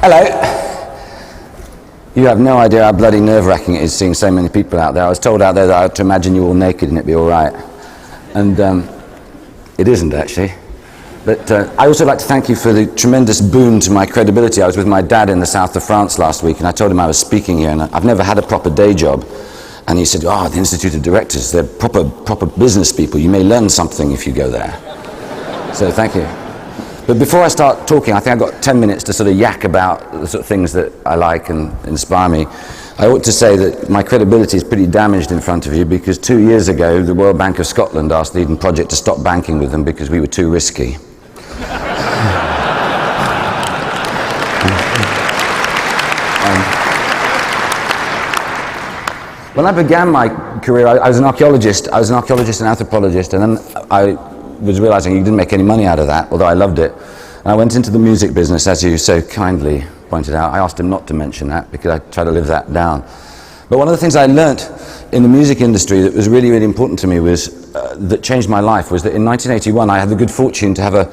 Hello. You have no idea how bloody nerve-wracking it is seeing so many people out there. I was told out there that I had to imagine you all naked and it'd be all right. And it isn't actually. But I also like to thank you for the tremendous boon to my credibility. I was with my dad in the south of France last week and I told him I was speaking here and I've never had a proper day job. And he said, the Institute of Directors, they're proper business people. You may learn something if you go there. So thank you. But before I start talking, I think I've got 10 minutes to sort of yak about the sort of things that I like and inspire me. I ought to say that my credibility is pretty damaged in front of you because 2 years ago, the Royal Bank of Scotland asked the Eden Project to stop banking with them because we were too risky. When I began my career, I was an archaeologist. I was an archaeologist and anthropologist, and then I was realizing you didn't make any money out of that, although I loved it. And I went into the music business, as you so kindly pointed out. I asked him not to mention that because I try to live that down. But one of the things I learnt in the music industry that was really, really important to me was, that changed my life, was that in 1981 I had the good fortune to have a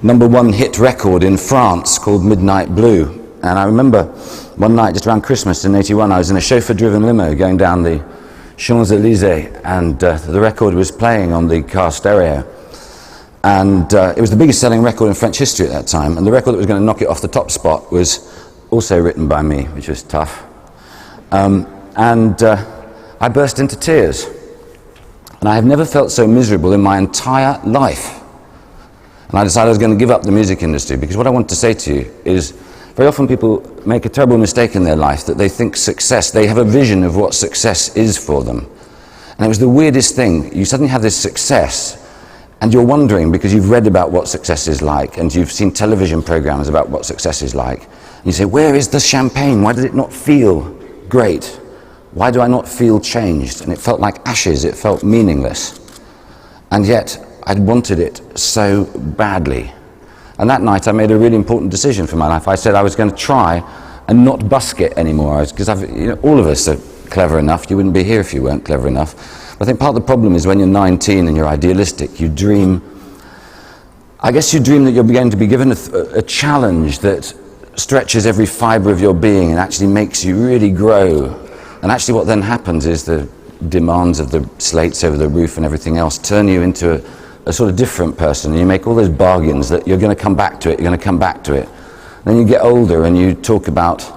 #1 hit record in France called Midnight Blue. And I remember one night just around Christmas in 81, I was in a chauffeur-driven limo going down the Champs-Élysées, and the record was playing on the car stereo. And it was the biggest selling record in French history at that time, and the record that was going to knock it off the top spot was also written by me, which was tough. I burst into tears. And I have never felt so miserable in my entire life. And I decided I was going to give up the music industry, because what I want to say to you is, very often people make a terrible mistake in their life, that they think success, they have a vision of what success is for them. And it was the weirdest thing. You suddenly have this success, and you're wondering, because you've read about what success is like, and you've seen television programs about what success is like, and you say, where is the champagne? Why does it not feel great? Why do I not feel changed? And it felt like ashes, it felt meaningless. And yet, I'd wanted it so badly. And that night, I made a really important decision for my life. I said I was going to try and not busk it anymore, because all of us are clever enough. You wouldn't be here if you weren't clever enough. I think part of the problem is when you're 19 and you're idealistic, you dream, I guess you dream that you're going to be given a challenge that stretches every fiber of your being and actually makes you really grow. And actually what then happens is the demands of the slates over the roof and everything else turn you into a sort of different person. And you make all those bargains that you're going to come back to it, you're going to come back to it. Then you get older and you talk about,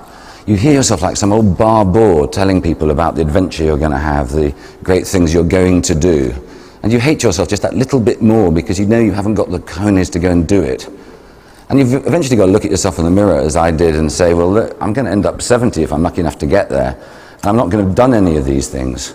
you hear yourself like some old bar board telling people about the adventure you're going to have, the great things you're going to do. And you hate yourself just that little bit more because you know you haven't got the cojones to go and do it. And you've eventually got to look at yourself in the mirror, as I did, and say, well, look, I'm going to end up 70 if I'm lucky enough to get there. And I'm not going to have done any of these things.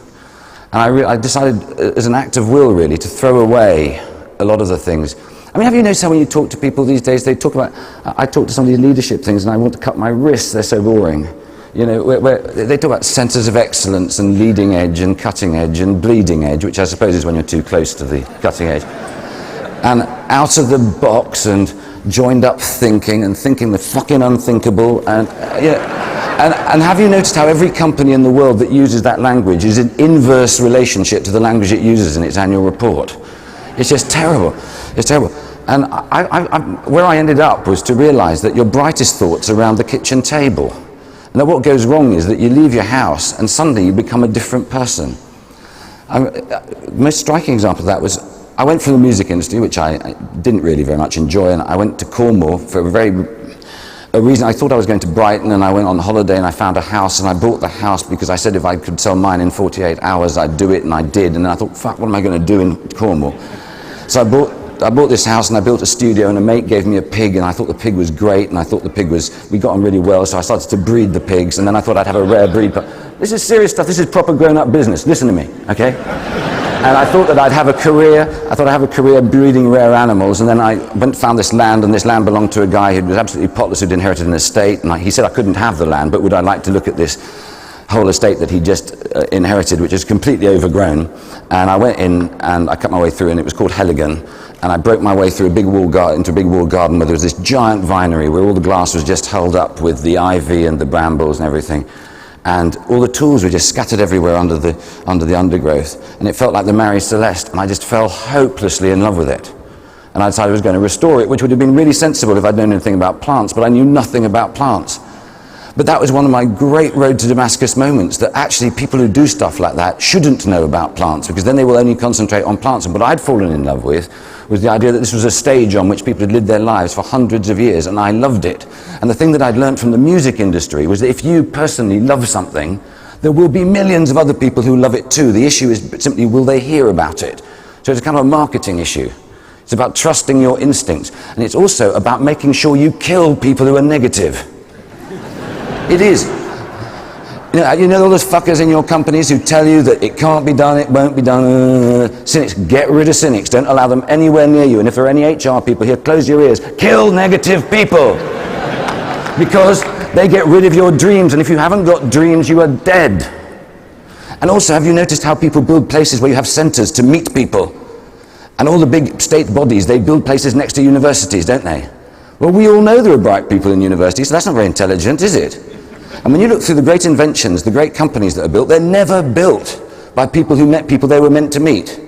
And I decided, as an act of will, really, to throw away a lot of the things. I mean, have you noticed how when you talk to people these days, they talk about, I talk to some of these leadership things and I want to cut my wrists, they're so boring. You know, where they talk about centres of excellence and leading edge and cutting edge and bleeding edge, which I suppose is when you're too close to the cutting edge. And out of the box and joined up thinking and thinking the fucking unthinkable. And, and have you noticed how every company in the world that uses that language is in inverse relationship to the language it uses in its annual report? It's just terrible. It's terrible. And where I ended up was to realize that your brightest thoughts are around the kitchen table. And that what goes wrong is that you leave your house and suddenly you become a different person. The most striking example of that was, I went from the music industry, which I didn't really very much enjoy, and I went to Cornwall for a reason. I thought I was going to Brighton, and I went on holiday and I found a house, and I bought the house because I said if I could sell mine in 48 hours, I'd do it, and I did. And then I thought, fuck, what am I going to do in Cornwall? So I bought this house and I built a studio, and a mate gave me a pig, and I thought the pig was great, and I thought the pig was, we got on really well, so I started to breed the pigs, and then I thought I'd have a rare breed. This is serious stuff, this is proper grown-up business, listen to me, okay? And I thought that I'd have a career breeding rare animals, and then I went and found this land, and this land belonged to a guy who was absolutely potless, who'd inherited an estate, and he said I couldn't have the land, but would I like to look at this whole estate that he just inherited, which is completely overgrown. And I went in and I cut my way through, and it was called Helligan, and I broke my way through into a big walled garden where there was this giant vinery where all the glass was just held up with the ivy and the brambles and everything, and all the tools were just scattered everywhere under the undergrowth, and it felt like the Mary Celeste, and I just fell hopelessly in love with it. And I decided I was going to restore it, which would have been really sensible if I'd known anything about plants, but I knew nothing about plants. But that was one of my great road to Damascus moments, that actually people who do stuff like that shouldn't know about plants, because then they will only concentrate on plants. And what I'd fallen in love with was the idea that this was a stage on which people had lived their lives for hundreds of years, and I loved it. And the thing that I'd learned from the music industry was that if you personally love something, there will be millions of other people who love it too. The issue is simply, will they hear about it? So it's a kind of a marketing issue. It's about trusting your instincts. And it's also about making sure you kill people who are negative. It is. You know all those fuckers in your companies who tell you that it can't be done, it won't be done. Cynics, get rid of cynics. Don't allow them anywhere near you. And if there are any HR people here, close your ears. Kill negative people. Because they get rid of your dreams. And if you haven't got dreams, you are dead. And also, have you noticed how people build places where you have centres to meet people? And all the big state bodies, they build places next to universities, don't they? Well, we all know there are bright people in universities, so that's not very intelligent, is it? And when you look through the great inventions, the great companies that are built, they're never built by people who met people they were meant to meet.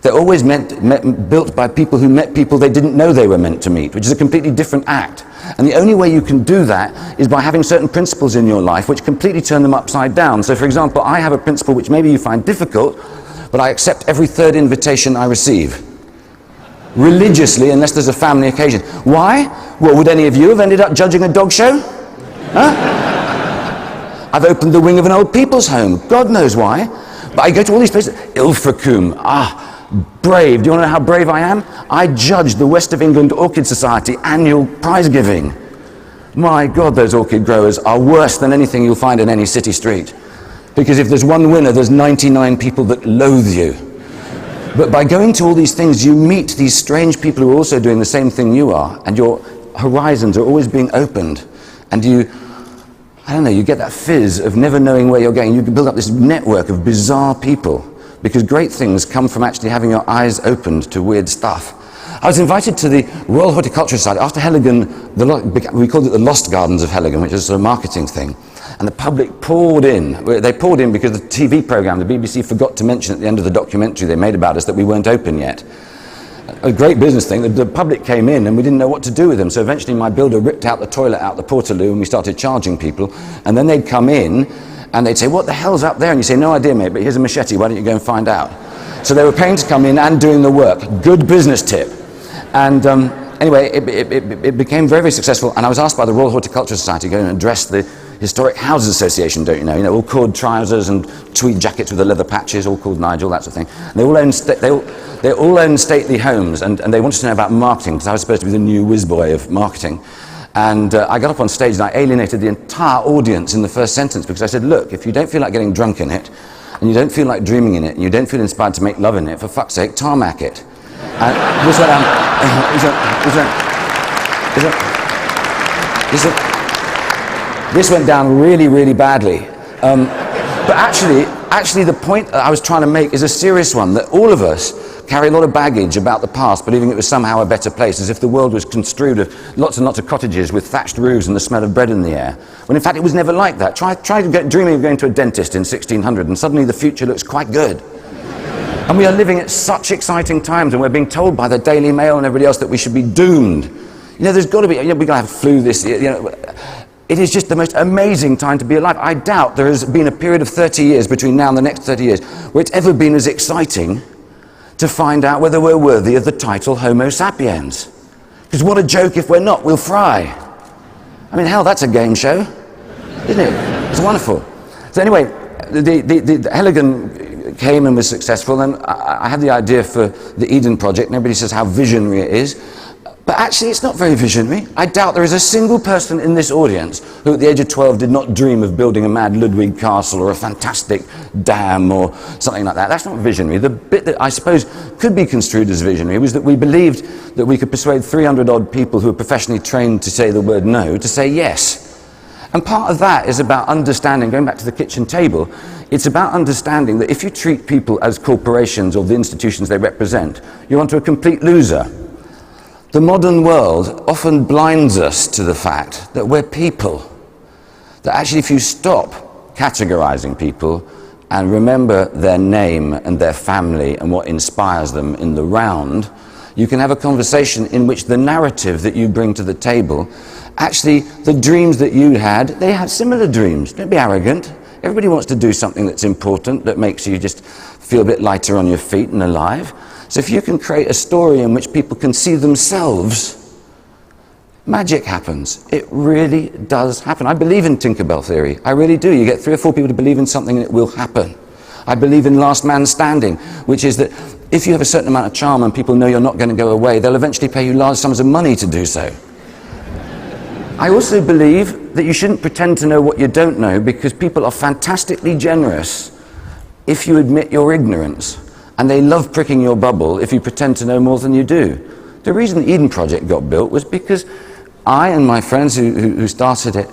They're always built by people who met people they didn't know they were meant to meet, which is a completely different act. And the only way you can do that is by having certain principles in your life which completely turn them upside down. So, for example, I have a principle which maybe you find difficult, but I accept every third invitation I receive. Religiously, unless there's a family occasion. Why? Well, would any of you have ended up judging a dog show? Huh? I've opened the wing of an old people's home. God knows why. But I go to all these places. Ilfracombe. Brave. Do you want to know how brave I am? I judge the West of England Orchid Society annual prize giving. My God, those orchid growers are worse than anything you'll find in any city street. Because if there's one winner, there's 99 people that loathe you. But by going to all these things, you meet these strange people who are also doing the same thing you are, and your horizons are always being opened. And you, I don't know, you get that fizz of never knowing where you're going. You can build up this network of bizarre people, because great things come from actually having your eyes opened to weird stuff. I was invited to the Royal Horticultural Society after Heligan, we called it the Lost Gardens of Heligan, which is a sort of marketing thing. And the public poured in. They poured in because the TV programme, the BBC, forgot to mention at the end of the documentary they made about us that we weren't open yet. A great business thing. The public came in and we didn't know what to do with them. So eventually my builder ripped out the toilet out the portaloo and we started charging people. And then they'd come in and they'd say, what the hell's up there? And you say, no idea, mate, but here's a machete. Why don't you go and find out? So they were paying to come in and doing the work. Good business tip. And anyway, it became very, very successful. And I was asked by the Royal Horticultural Society to go and address the Historic Houses Association, don't you know? You know, all cord trousers and tweed jackets with the leather patches, all called Nigel, that sort of thing. And they all own stately homes, and they wanted to know about marketing, because I was supposed to be the new whiz boy of marketing. And I got up on stage and I alienated the entire audience in the first sentence, because I said, look, if you don't feel like getting drunk in it, and you don't feel like dreaming in it, and you don't feel inspired to make love in it, for fuck's sake, tarmac it. And this went down really, really badly. But actually the point I was trying to make is a serious one, that all of us carry a lot of baggage about the past, believing it was somehow a better place, as if the world was construed of lots and lots of cottages with thatched roofs and the smell of bread in the air, when in fact it was never like that. Try dreaming of going to a dentist in 1600 and suddenly the future looks quite good. And we are living at such exciting times, and we're being told by the Daily Mail and everybody else that we should be doomed. You know, there's got to be, we're going to have flu this year, you know. It is just the most amazing time to be alive. I doubt there has been a period of 30 years between now and the next 30 years where it's ever been as exciting to find out whether we're worthy of the title Homo sapiens. Because what a joke if we're not, we'll fry. I mean, hell, that's a game show, isn't it? It's wonderful. So anyway, the Heligan came and was successful, and I had the idea for the Eden Project, and everybody says how visionary it is. But actually, it's not very visionary. I doubt there is a single person in this audience who at the age of 12 did not dream of building a mad Ludwig castle or a fantastic dam or something like that. That's not visionary. The bit that I suppose could be construed as visionary was that we believed that we could persuade 300 odd people who are professionally trained to say the word no to say yes. And part of that is about understanding, going back to the kitchen table, it's about understanding that if you treat people as corporations or the institutions they represent, you're onto a complete loser. The modern world often blinds us to the fact that we're people. That actually if you stop categorizing people and remember their name and their family and what inspires them in the round, You can have a conversation in which the narrative that you bring to the table, actually the dreams that you had, they have similar dreams. Don't be arrogant. Everybody wants to do something that's important, that makes you just feel a bit lighter on your feet and alive. So if you can create a story in which people can see themselves, magic happens. It really does happen. I believe in Tinkerbell theory. I really do. You get 3 or 4 people to believe in something and it will happen. I believe in last man standing, which is that if you have a certain amount of charm and people know you're not going to go away, they'll eventually pay you large sums of money to do so. I also believe that you shouldn't pretend to know what you don't know, because people are fantastically generous if you admit your ignorance, and they love pricking your bubble if you pretend to know more than you do. The reason the Eden Project got built was because I and my friends who started it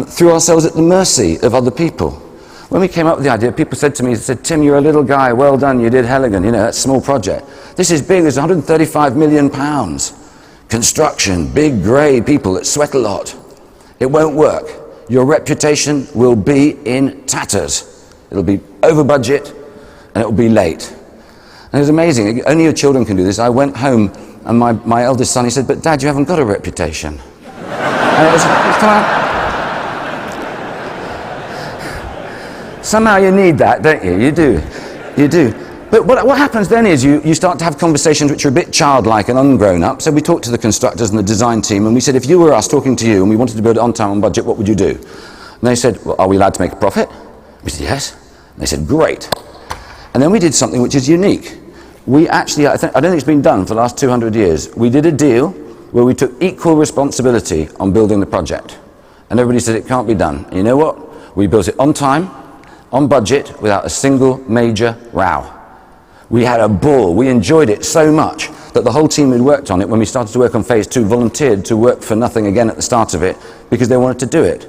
threw ourselves at the mercy of other people. When we came up with the idea, people said to me, they said, "Tim, you're a little guy, well done, you did Helligan, you know, that's a small project. This is big, there's 135 million pounds. Construction, big grey people that sweat a lot. It won't work. Your reputation will be in tatters. It'll be over budget and it'll be late." And it was amazing, only your children can do this. I went home and my eldest son, he said, "But Dad, you haven't got a reputation." And it was kind of, somehow you need that, don't you? You do, you do. But what happens then is you start to have conversations which are a bit childlike and ungrown up. So we talked to the constructors and the design team, and we said, if you were us talking to you and we wanted to build it on time, on budget, what would you do? And they said, "Well, are we allowed to make a profit?" We said, "Yes." And they said, "Great." And then we did something which is unique. We actually, I don't think it's been done for the last 200 years. We did a deal where we took equal responsibility on building the project. And everybody said it can't be done. And you know what? We built it on time, on budget, without a single major row. We had a ball. We enjoyed it so much that the whole team who worked on it, when we started to work on phase 2, volunteered to work for nothing again at the start of it because they wanted to do it.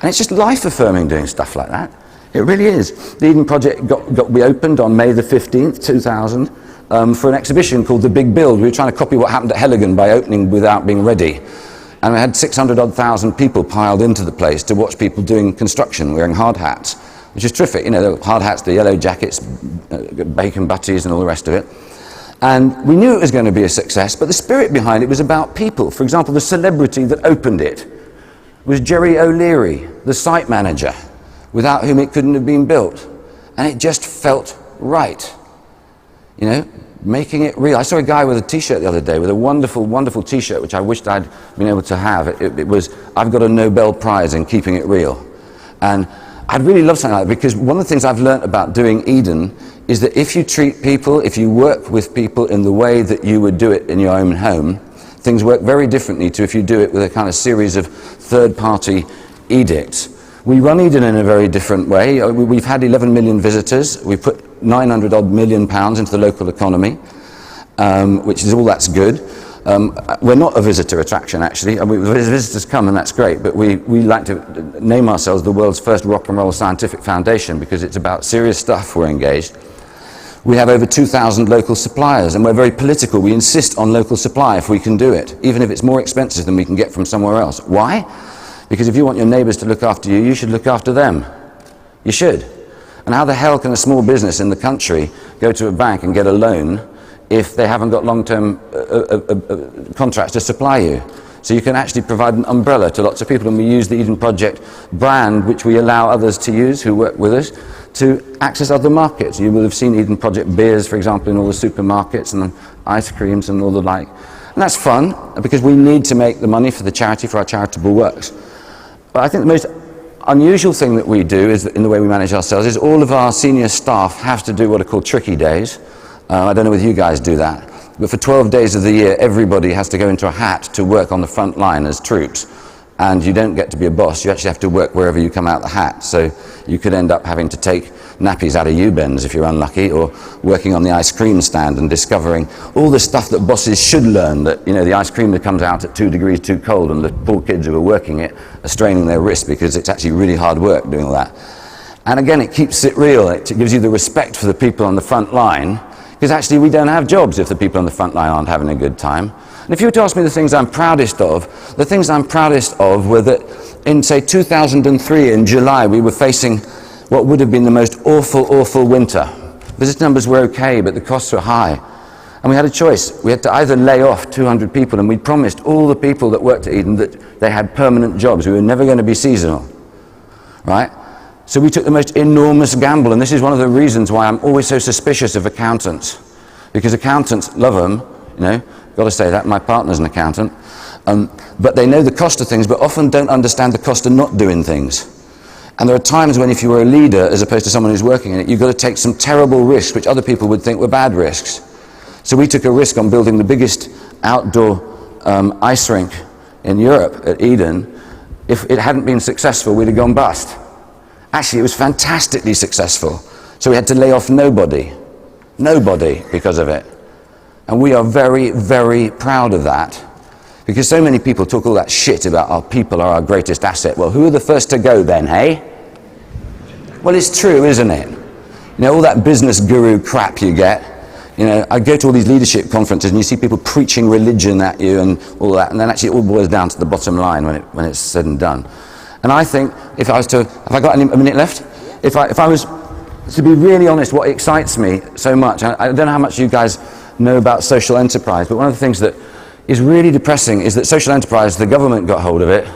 And it's just life-affirming doing stuff like that. It really is. The Eden Project we opened on May the 15th, 2000, for an exhibition called The Big Build. We were trying to copy what happened at Helligan by opening without being ready. And we had 600,000 people piled into the place to watch people doing construction, wearing hard hats, which is terrific. You know, the hard hats, the yellow jackets, bacon butties and all the rest of it. And we knew it was going to be a success, but the spirit behind it was about people. For example, the celebrity that opened it was Jerry O'Leary, the site manager, without whom it couldn't have been built. And it just felt right. You know, making it real. I saw a guy with a t-shirt the other day, with a wonderful, wonderful t-shirt, which I wished I'd been able to have. It was, "I've got a Nobel Prize in keeping it real." And I'd really love something like that, because one of the things I've learned about doing Eden is that if you treat people, if you work with people in the way that you would do it in your own home, things work very differently to if you do it with a kind of series of third-party edicts. We run Eden in a very different way. We've had 11 million visitors. We've put 900 odd million pounds into the local economy, which is all that's good. We're not a visitor attraction, actually. Visitors come and that's great, but we like to name ourselves the world's first rock and roll scientific foundation, because it's about serious stuff we're engaged. We have over 2,000 local suppliers, and we're very political. We insist on local supply if we can do it, even if it's more expensive than we can get from somewhere else. Why? Because if you want your neighbours to look after you, you should look after them. You should. And how the hell can a small business in the country go to a bank and get a loan if they haven't got long-term contracts to supply you? So you can actually provide an umbrella to lots of people, and we use the Eden Project brand, which we allow others to use who work with us, to access other markets. You will have seen Eden Project beers, for example, in all the supermarkets, and ice creams and all the like. And that's fun, because we need to make the money for the charity, for our charitable works. But I think the most unusual thing that we do is, in the way we manage ourselves, is all of our senior staff have to do what are called tricky days. I don't know whether you guys do that, but for 12 days of the year, everybody has to go into a hat to work on the front line as troops. And you don't get to be a boss, you actually have to work wherever you come out the hat. So you could end up having to take nappies out of U-bends if you're unlucky, or working on the ice cream stand and discovering all the stuff that bosses should learn, that, you know, the ice cream that comes out at 2 degrees too cold, and the poor kids who are working it are straining their wrists because it's actually really hard work doing all that. And again, it keeps it real. It gives you the respect for the people on the front line, because actually we don't have jobs if the people on the front line aren't having a good time. And if you were to ask me the things I'm proudest of, the things I'm proudest of were that in, say, 2003 in July, we were facing what would have been the most awful, awful winter. Visitor numbers were okay, but the costs were high. And And we had a choice. We had to either lay off 200 people, and we promised all the people that worked at Eden that they had permanent jobs. We were never going to be seasonal, right? So we took the most enormous gamble, and this is one of the reasons why I'm always so suspicious of accountants. Because accountants love them, you know, got to say that, my partner's an accountant. But they know the cost of things, but often don't understand the cost of not doing things. And there are times when if you were a leader, as opposed to someone who's working in it, you've got to take some terrible risks, which other people would think were bad risks. So we took a risk on building the biggest outdoor ice rink in Europe at Eden. If it hadn't been successful, we'd have gone bust. Actually, it was fantastically successful. So we had to lay off nobody because of it. And we are very, very proud of that. Because so many people talk all that shit about our people are our greatest asset. Well, who are the first to go then, hey? Well, it's true, isn't it? You know, all that business guru crap you get. You know, I go to all these leadership conferences and you see people preaching religion at you and all that, and then actually it all boils down to the bottom line when it's said and done. And I think if I got a minute left? If I was to be really honest, what excites me so much, I don't know how much you guys know about social enterprise, but one of the things that is really depressing is that social enterprise, the government got hold of it,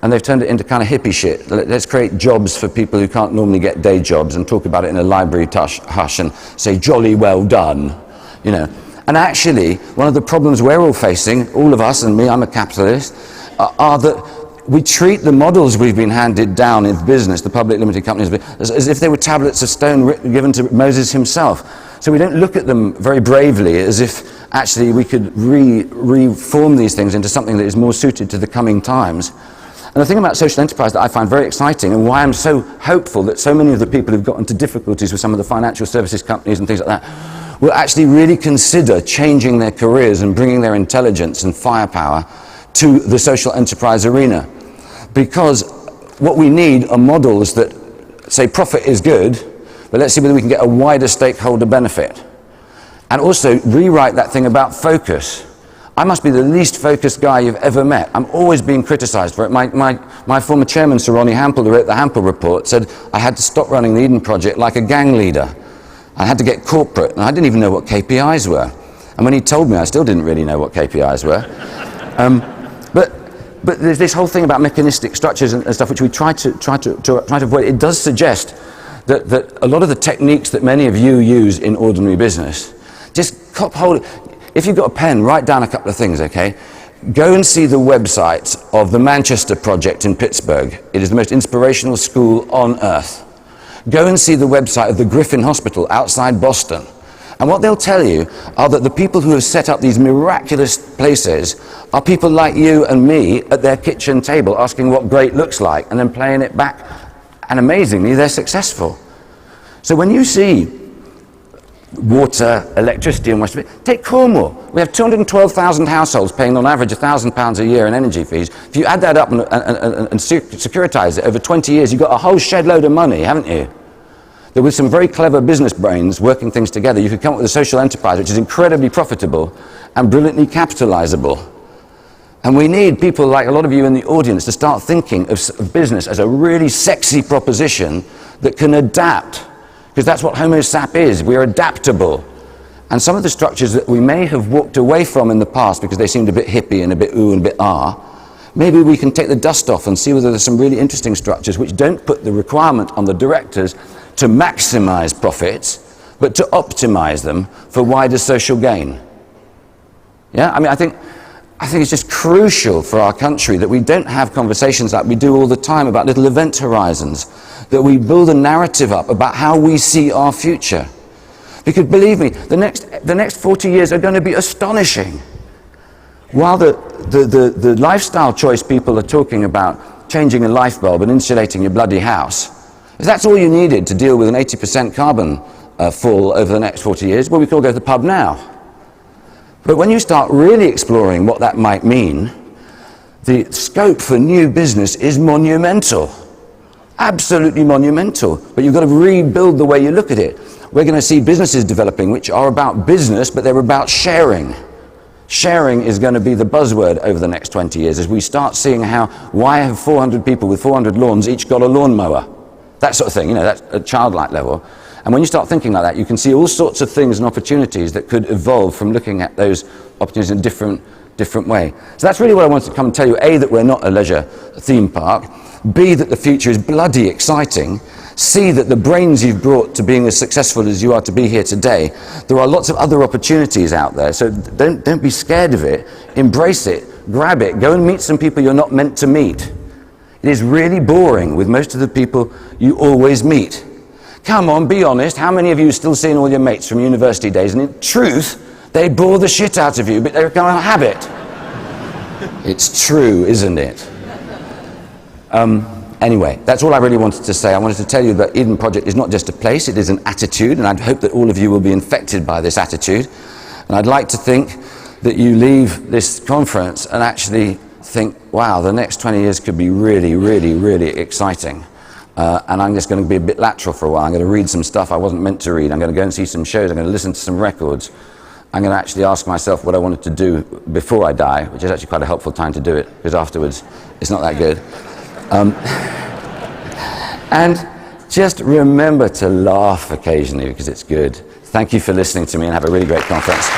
and they've turned it into kind of hippie shit. Let's create jobs for people who can't normally get day jobs and talk about it in a library hush and say, jolly well done, you know. And actually, one of the problems we're all facing, all of us and me, I'm a capitalist, are that we treat the models we've been handed down in business, the public limited companies, as if they were tablets of stone given to Moses himself. So we don't look at them very bravely as if actually we could reform these things into something that is more suited to the coming times. And the thing about social enterprise that I find very exciting and why I'm so hopeful that so many of the people who've got into difficulties with some of the financial services companies and things like that will actually really consider changing their careers and bringing their intelligence and firepower to the social enterprise arena. Because what we need are models that say profit is good, but let's see whether we can get a wider stakeholder benefit. And also rewrite that thing about focus. I must be the least focused guy you've ever met. I'm always being criticized for it. My former chairman, Sir Ronnie Hampel, who wrote the Hampel Report, said I had to stop running the Eden Project like a gang leader. I had to get corporate, and I didn't even know what KPIs were. And when he told me, I still didn't really know what KPIs were. But there's this whole thing about mechanistic structures and stuff which we try to avoid. It does suggest that a lot of the techniques that many of you use in ordinary business, just cop hold. If you've got a pen, write down a couple of things, okay? Go and see the website of the Manchester Project in Pittsburgh. It is the most inspirational school on earth. Go and see the website of the Griffin Hospital outside Boston. And what they'll tell you are that the people who have set up these miraculous places are people like you and me at their kitchen table asking what great looks like and then playing it back. And amazingly, they're successful. So when you see water, electricity in West, take Cornwall. We have 212,000 households paying on average £1,000 a year in energy fees. If you add that up and securitize it over 20 years, you've got a whole shed load of money, haven't you? That with some very clever business brains working things together, you could come up with a social enterprise which is incredibly profitable and brilliantly capitalizable. And we need people like a lot of you in the audience to start thinking of business as a really sexy proposition that can adapt. Because that's what Homo sap is. We're adaptable. And some of the structures that we may have walked away from in the past because they seemed a bit hippie and a bit ooh and a bit ah, maybe we can take the dust off and see whether there's some really interesting structures which don't put the requirement on the directors to maximize profits, but to optimize them for wider social gain. Yeah, I mean, I think it's just crucial for our country that we don't have conversations like we do all the time about little event horizons, that we build a narrative up about how we see our future. Because believe me, the next 40 years are going to be astonishing. While the lifestyle choice people are talking about changing a light bulb and insulating your bloody house, if that's all you needed to deal with an 80% carbon fall over the next 40 years, well, we can all go to the pub now. But when you start really exploring what that might mean, the scope for new business is monumental. Absolutely monumental. But you've got to rebuild the way you look at it. We're going to see businesses developing which are about business, but they're about sharing. Sharing is going to be the buzzword over the next 20 years as we start seeing why have 400 people with 400 lawns each got a lawnmower? That sort of thing, you know, that's a childlike level. And when you start thinking like that, you can see all sorts of things and opportunities that could evolve from looking at those opportunities in a different way. So that's really what I wanted to come and tell you. A, that we're not a leisure theme park. B, that the future is bloody exciting. C, that the brains you've brought to being as successful as you are to be here today, there are lots of other opportunities out there. So don't be scared of it. Embrace it. Grab it. Go and meet some people you're not meant to meet. It is really boring with most of the people you always meet. Come on, be honest. How many of you are still seeing all your mates from university days? And in truth, they bore the shit out of you, but they're going to have it. It's true, isn't it? Anyway, that's all I really wanted to say. I wanted to tell you that Eden Project is not just a place, it is an attitude, and I hope that all of you will be infected by this attitude. And I'd like to think that you leave this conference and actually think, wow, the next 20 years could be really, really, really exciting. And I'm just going to be a bit lateral for a while. I'm going to read some stuff I wasn't meant to read. I'm going to go and see some shows. I'm going to listen to some records. I'm going to actually ask myself what I wanted to do before I die, which is actually quite a helpful time to do it, because afterwards it's not that good. And just remember to laugh occasionally, because it's good. Thank you for listening to me, and have a really great conference.